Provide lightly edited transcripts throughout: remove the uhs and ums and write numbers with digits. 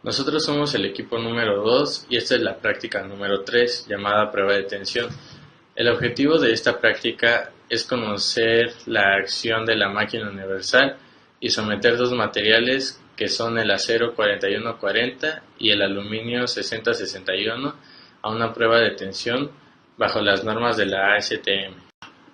Nosotros somos el equipo número 2 y esta es la práctica número 3 llamada prueba de tensión. El objetivo de esta práctica es conocer la acción de la máquina universal y someter dos materiales que son el acero 4140 y el aluminio 6061 a una prueba de tensión bajo las normas de la ASTM.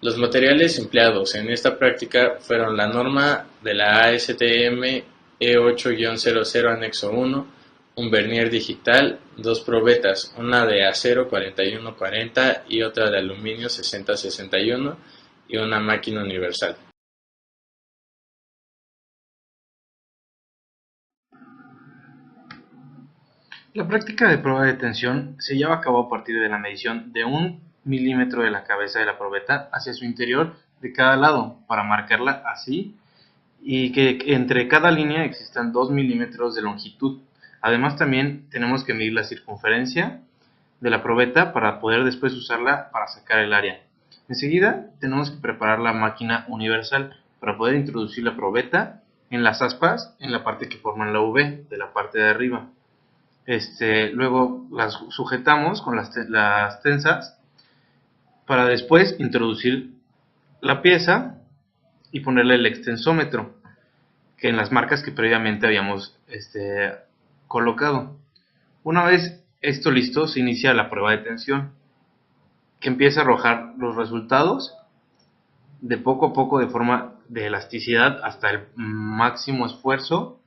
Los materiales empleados en esta práctica fueron la norma de la ASTM E8-00 Anexo 1, un vernier digital, dos probetas, una de acero 4140 y otra de aluminio 6061 y una máquina universal. La práctica de prueba de tensión se lleva a cabo a partir de la medición de 1 milímetro de la cabeza de la probeta hacia su interior de cada lado, para marcarla así, y que entre cada línea existan 2 milímetros de longitud. Además, también tenemos que medir la circunferencia de la probeta para poder después usarla para sacar el área. Enseguida tenemos que preparar la máquina universal para poder introducir la probeta en las aspas en la parte que forman la V de la parte de arriba. Luego las sujetamos con las tensas para después introducir la pieza y ponerle el extensómetro que en las marcas que previamente habíamos colocado. Una vez esto listo, se inicia la prueba de tensión, que empieza a arrojar los resultados de poco a poco de forma de elasticidad hasta el máximo esfuerzo,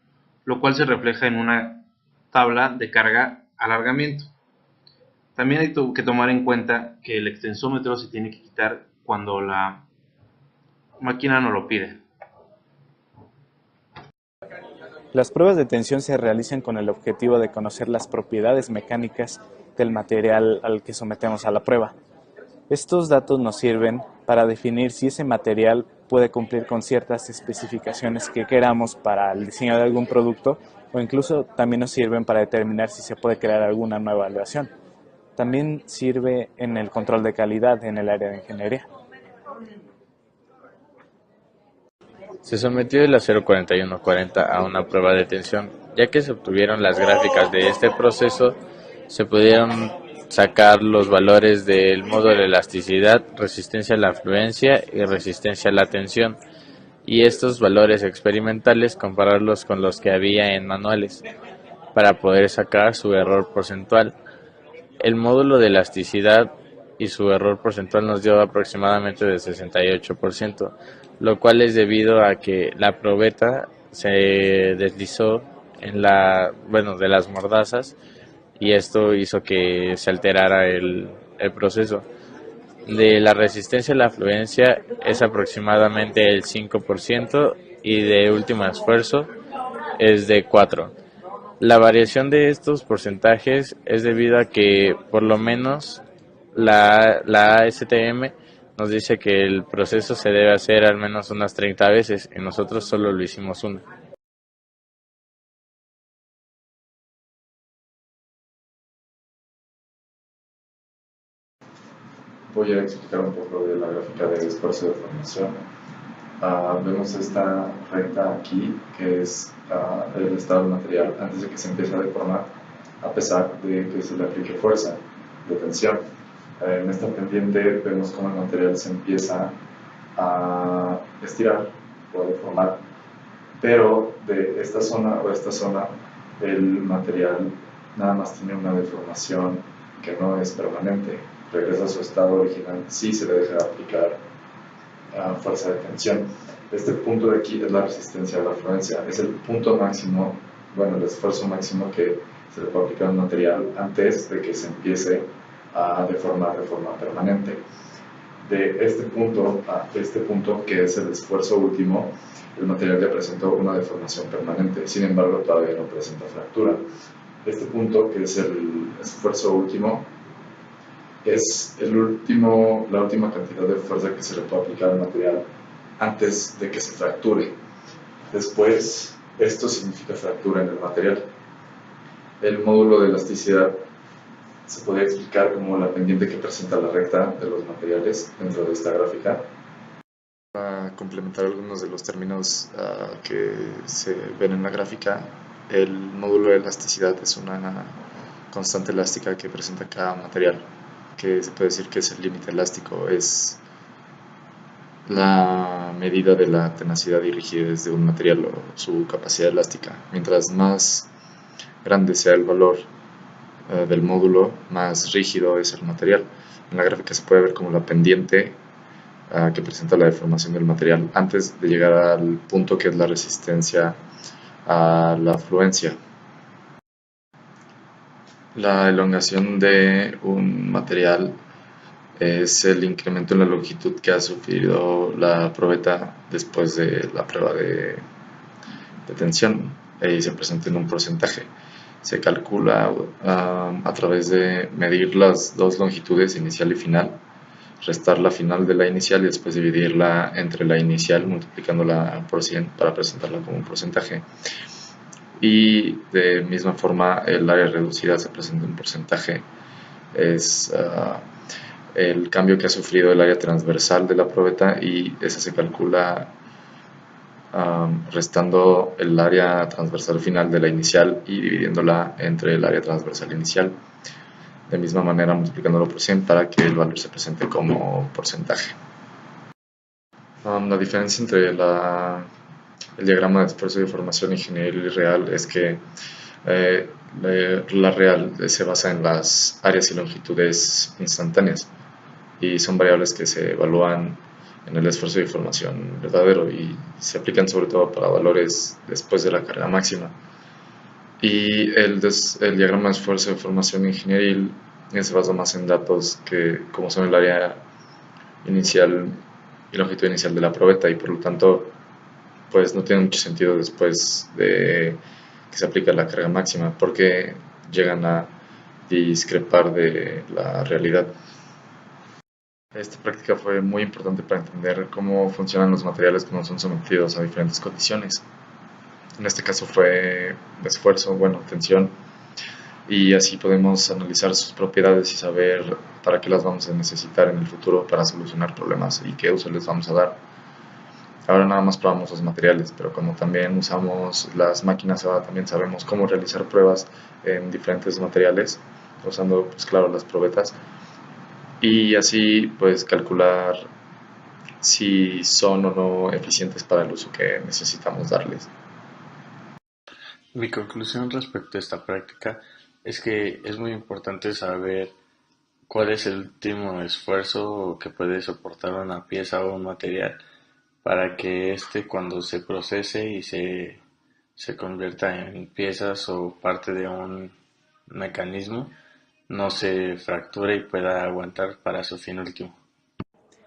lo cual se refleja en una tabla de carga alargamiento. También hay que tomar en cuenta que el extensómetro se tiene que quitar cuando la máquina no lo pide. Las pruebas de tensión se realizan con el objetivo de conocer las propiedades mecánicas del material al que sometemos a la prueba. Estos datos nos sirven para definir si ese material puede cumplir con ciertas especificaciones que queramos para el diseño de algún producto, o incluso también nos sirven para determinar si se puede crear alguna nueva aleación. También sirve en el control de calidad en el área de ingeniería. Se sometió el acero 4140 a una prueba de tensión, ya que se obtuvieron las gráficas de este proceso, se pudieron sacar los valores del módulo de elasticidad, resistencia a la fluencia y resistencia a la tensión, y estos valores experimentales compararlos con los que había en manuales, para poder sacar su error porcentual. El módulo de elasticidad y su error porcentual nos dio aproximadamente de 68%, lo cual es debido a que la probeta se deslizó de las mordazas, y esto hizo que se alterara el proceso. De la resistencia a la fluencia es aproximadamente el 5% y de último esfuerzo es de 4%. La variación de estos porcentajes es debido a que por lo menos la ASTM nos dice que el proceso se debe hacer al menos unas 30 veces y nosotros solo lo hicimos una. Voy a explicar un poco de la gráfica de esfuerzo de formación. Vemos esta recta aquí, que es el estado del material antes de que se empiece a deformar, a pesar de que se le aplique fuerza de tensión. En esta pendiente vemos cómo el material se empieza a estirar o a deformar, pero de esta zona o esta zona el material nada más tiene una deformación que no es permanente, regresa a su estado original si se le deja de aplicar fuerza de tensión. Este punto de aquí es la resistencia a la fluencia, es el punto máximo, bueno, el esfuerzo máximo que se le puede aplicar al material antes de que se empiece a deformar de forma permanente. De este punto a este punto, que es el esfuerzo último, el material ya presentó una deformación permanente, sin embargo todavía no presenta fractura. Este punto, que es el esfuerzo último, es la última cantidad de fuerza que se le puede aplicar al material antes de que se fracture. Después, esto significa fractura en el material. El módulo de elasticidad se podría explicar como la pendiente que presenta la recta de los materiales dentro de esta gráfica. Para complementar algunos de los términos que se ven en la gráfica, El módulo de elasticidad es una constante elástica que presenta cada material, que se puede decir que es el límite elástico, es la medida de la tenacidad y rigidez de un material o su capacidad elástica. Mientras más grande sea el valor del módulo, más rígido es el material. En la gráfica se puede ver como la pendiente que presenta la deformación del material antes de llegar al punto que es la resistencia a la fluencia. La elongación de un material es el incremento en la longitud que ha sufrido la probeta después de la prueba de tensión y se presenta en un porcentaje. Se calcula a través de medir las dos longitudes, inicial y final, restar la final de la inicial y después dividirla entre la inicial multiplicándola por 100 para presentarla como un porcentaje. Y de misma forma el área reducida se presenta en porcentaje. Es el cambio que ha sufrido el área transversal de la probeta y esa se calcula restando el área transversal final de la inicial y dividiéndola entre el área transversal inicial. De misma manera multiplicándolo por 100 para que el valor se presente como porcentaje. La diferencia entre el diagrama de esfuerzo de formación ingenieril y real es que la real se basa en las áreas y longitudes instantáneas y son variables que se evalúan en el esfuerzo de formación verdadero y se aplican sobre todo para valores después de la carga máxima. Y el diagrama de esfuerzo de formación ingenieril se basa más en datos que como son el área inicial y longitud inicial de la probeta y por lo tanto pues no tiene mucho sentido después de que se aplica la carga máxima porque llegan a discrepar de la realidad. Esta práctica fue muy importante para entender cómo funcionan los materiales cuando son sometidos a diferentes condiciones. En este caso fue esfuerzo, tensión, y así podemos analizar sus propiedades y saber para qué las vamos a necesitar en el futuro para solucionar problemas y qué uso les vamos a dar. Ahora nada más probamos los materiales, pero como también usamos las máquinas, ahora también sabemos cómo realizar pruebas en diferentes materiales, usando, pues claro, las probetas, y así pues calcular si son o no eficientes para el uso que necesitamos darles. Mi conclusión respecto a esta práctica es que es muy importante saber cuál es el último esfuerzo que puede soportar una pieza o un material para que éste cuando se procese y se convierta en piezas o parte de un mecanismo no se fracture y pueda aguantar para su fin último.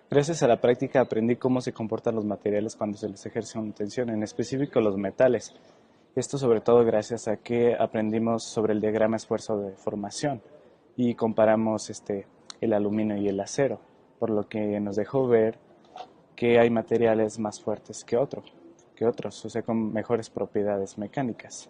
Gracias a la práctica aprendí cómo se comportan los materiales cuando se les ejerce una tensión, en específico los metales. Esto sobre todo gracias a que aprendimos sobre el diagrama esfuerzo de formación y comparamos el aluminio y el acero, por lo que nos dejó ver que hay materiales más fuertes que otros, o sea, con mejores propiedades mecánicas.